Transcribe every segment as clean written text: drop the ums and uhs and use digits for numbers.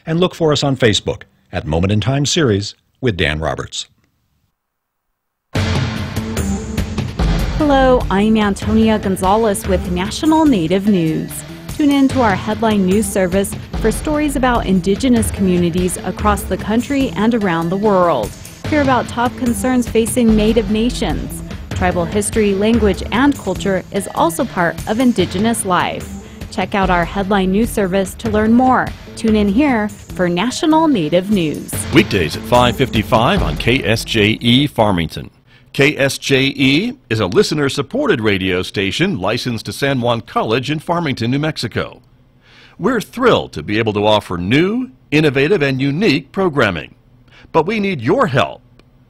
and look for us on Facebook at Moment in Time Series with Dan Roberts. Hello, I'm Antonia Gonzalez with National Native News. Tune in to our headline news service for stories about indigenous communities across the country and around the world. Hear about top concerns facing Native nations. Tribal history, language, and culture is also part of indigenous life. Check out our headline news service to learn more. Tune in here for National Native News. Weekdays at 5:55 on KSJE Farmington. KSJE is a listener-supported radio station licensed to San Juan College in Farmington, New Mexico. We're thrilled to be able to offer new, innovative, and unique programming. But we need your help.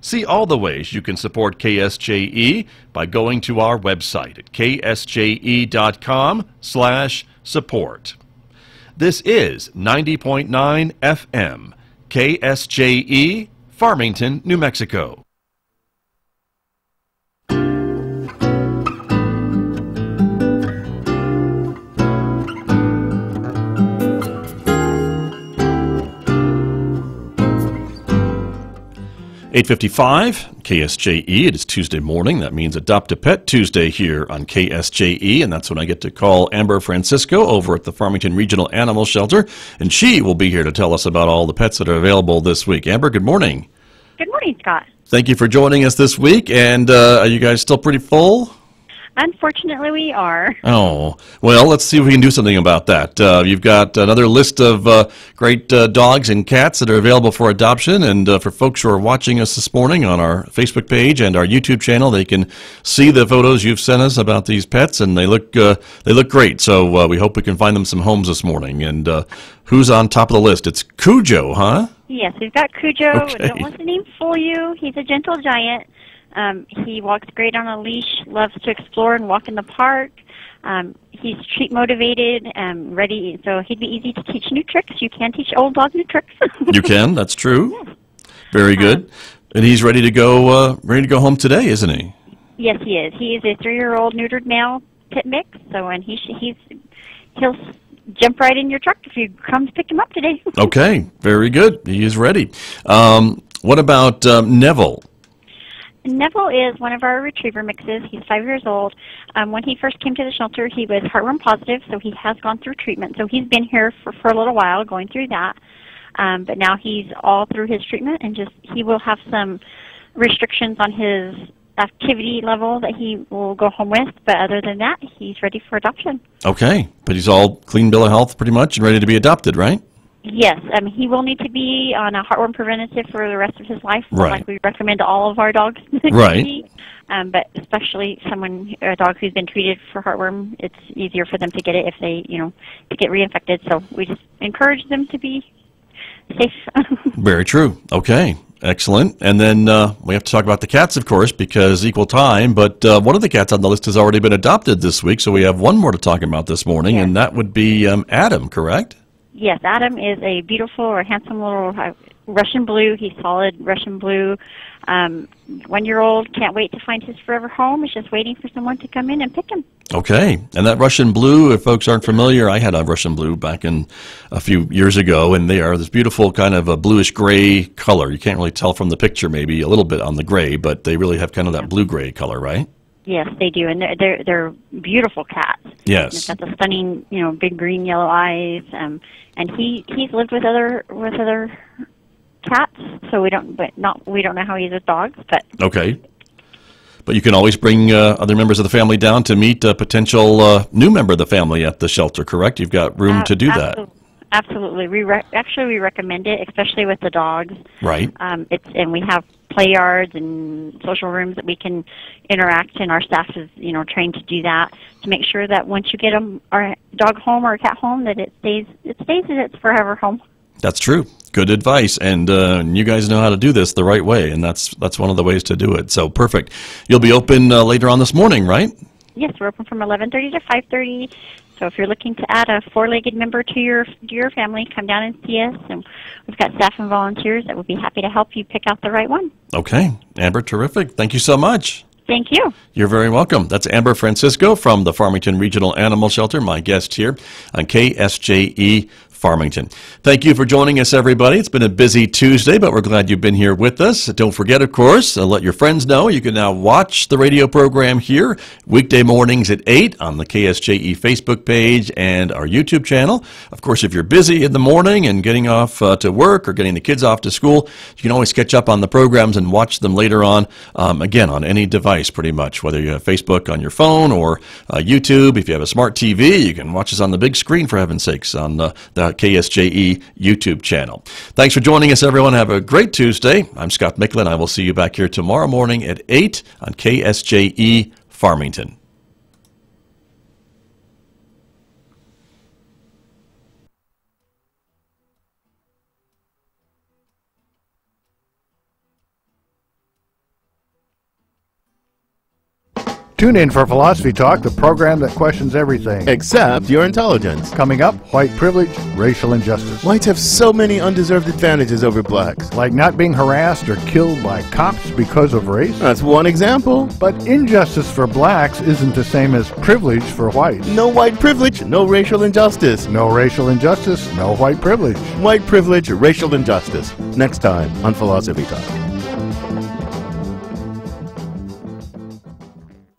See all the ways you can support KSJE by going to our website at ksje.com/support. This is 90.9 FM, KSJE, Farmington, New Mexico. (8:55) KSJE. It is Tuesday morning. That means Adopt a Pet Tuesday here on KSJE, and that's when I get to call Amber Francisco over at the Farmington Regional Animal Shelter, and she will be here to tell us about all the pets that are available this week. Amber, good morning. Good morning, Scott. Thank you for joining us this week, and are you guys still pretty full? Unfortunately, we are. Oh, well, let's see if we can do something about that. You've got another list of great dogs and cats that are available for adoption, and for folks who are watching us this morning on our Facebook page and our YouTube channel, they can see the photos you've sent us about these pets, and they look great. So we hope we can find them some homes this morning. And who's on top of the list? It's Cujo, huh? Yes, we've got Cujo. Okay. Don't let the name fool you. He's a gentle giant. He walks great on a leash, loves to explore and walk in the park. He's treat motivated and ready, so he'd be easy to teach new tricks. You can teach old dogs new tricks. You can, that's true. Yes. Very good. And he's ready to go home today, isn't he? Yes, he is. He is a 3-year-old neutered male pit mix, so and he'll jump right in your truck if you come to pick him up today. Okay, very good. He is ready. What about Neville? Neville is one of our retriever mixes. He's 5 years old. When he first came to the shelter, he was heartworm positive, so he has gone through treatment. So he's been here for a little while going through that. But now he's all through his treatment, and he will have some restrictions on his activity level that he will go home with. But other than that, he's ready for adoption. Okay, but he's all clean bill of health pretty much and ready to be adopted, right? Yes, he will need to be on a heartworm preventative for the rest of his life, right, like we recommend all of our dogs. Right. But especially a dog who's been treated for heartworm, it's easier for them to get it if they, to get reinfected. So we just encourage them to be safe. Very true. Okay, excellent. And then we have to talk about the cats, of course, because equal time. But one of the cats on the list has already been adopted this week, so we have one more to talk about this morning, yes, and that would be Adam, correct? Yes, Adam is a beautiful or handsome little Russian blue. He's solid Russian blue. 1-year-old, can't wait to find his forever home. Is just waiting for someone to come in and pick him. Okay, and that Russian blue, if folks aren't familiar, I had a Russian blue back in a few years ago, and they are this beautiful kind of a bluish-gray color. You can't really tell from the picture, maybe a little bit on the gray, but they really have kind of that blue-gray color, right? Yes, they do, and they're beautiful cats. Yes, they've got the stunning, big green yellow eyes, and he's lived with other cats, so we don't know how he is with dogs, but okay. But you can always bring other members of the family down to meet a potential new member of the family at the shelter, correct? You've got room to do that. Absolutely. We recommend it, especially with the dogs. Right. And we have play yards and social rooms that we can interact, and our staff is trained to do that, to make sure that once you get our dog home or a cat home, that it stays in its forever home. That's true. Good advice, and you guys know how to do this the right way, and that's one of the ways to do it. So perfect. You'll be open later on this morning, right? Yes, we're open from 11:30 to 5:30. So if you're looking to add a 4-legged member to your family, come down and see us, and we've got staff and volunteers that would be happy to help you pick out the right one. Okay, Amber, terrific. Thank you so much. Thank you. You're very welcome. That's Amber Francisco from the Farmington Regional Animal Shelter, my guest here on KSJE Farmington. Thank you for joining us, everybody. It's been a busy Tuesday, but we're glad you've been here with us. Don't forget, of course, let your friends know you can now watch the radio program here weekday mornings at 8 on the KSJE Facebook page and our YouTube channel. Of course, if you're busy in the morning and getting off to work or getting the kids off to school, you can always catch up on the programs and watch them later on, again, on any device pretty much, whether you have Facebook on your phone or YouTube. If you have a smart TV, you can watch us on the big screen, for heaven's sakes, on the KSJE YouTube channel. Thanks for joining us, everyone. Have a great Tuesday. I'm Scott Michlin. I will see you back here tomorrow morning at 8 on KSJE Farmington. Tune in for Philosophy Talk, the program that questions everything. Except your intelligence. Coming up, white privilege, racial injustice. Whites have so many undeserved advantages over blacks. Like not being harassed or killed by cops because of race. That's one example. But injustice for blacks isn't the same as privilege for whites. No white privilege, no racial injustice. No racial injustice, no white privilege. White privilege, racial injustice. Next time on Philosophy Talk.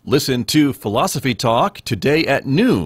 Listen to Philosophy Talk today at noon